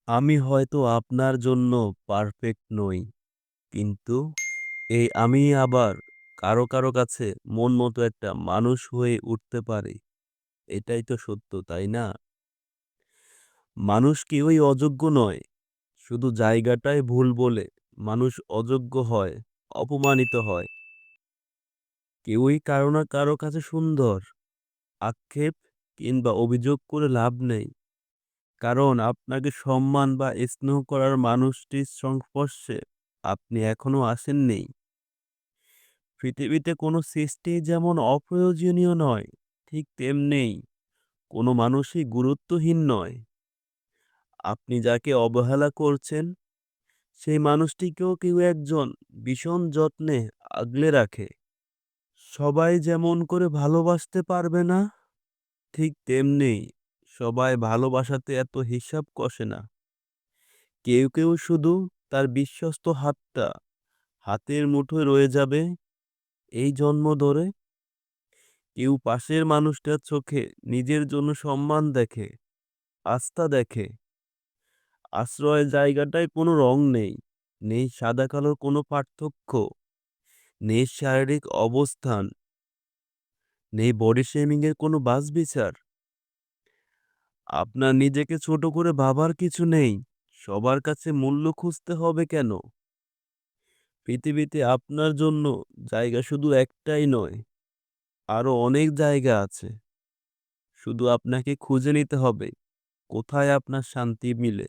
আমি হয়তো আপনার জন্য পারফেক্ট নই। কিন্তু আমি আবার কারো কাছে মন মতো একটা মানুষ হয়ে উঠতে পারি। এটাই তো সত্য, তাই না? মানুষ কেউই অযোগ্য নয়। শুধু জায়গাটাই ভুল বলে মানুষ অযোগ্য হয়, অপমানিত হয়। কেউই কারো না কারো কাছে সুন্দর। আক্ষেপ কিংবা অভিযোগ করে লাভ নেই। কারণ আপনাকে সম্মান বা স্নেহ করার মানুষটির সংস্পর্শে আপনি এখনো আসেননি। পৃথিবীতে কোনো সৃষ্টিই যেমন অপ্রয়োজনীয় নয়, ঠিক তেমনি কোনো মানুষই গুরুত্বহীন নয়। আপনি যাকে অবহেলা করছেন, সেই মানুষটিকেও কেউ একজন ভীষণ যত্নে আগলে রাখে। সবাই যেমন করে ভালোবাসতে পারবে না, ঠিক তেমনি সবাই ভালোবাসাতে এত হিসাব কষে না। কেউ শুধু তার বিশ্বস্ত হাতের মুঠোয় রয়ে যাবে এই জন্ম ধরে। কেউ পাশের মানুষটার চোখে নিজের জন্য সম্মান দেখে, আস্থা দেখে। আশ্রয়ের জায়গাটায় কোনো রং নেই, নেই সাদা কালোর কোনো পার্থক্য, নেই শারীরিক অবস্থান, নেই বডি শেমিং এর কোনো বাছবিচার। আপনার নিজেকে ছোট করে ভাবার কিছু নেই। সবার কাছে মূল্য খুঁজতে হবে কেন? পৃথিবীতে আপনার জন্য জায়গা শুধু একটাই নয়, আরো অনেক জায়গা আছে। শুধু আপনাকে খুঁজে নিতে হবে কোথায় আপনার শান্তি মিলে।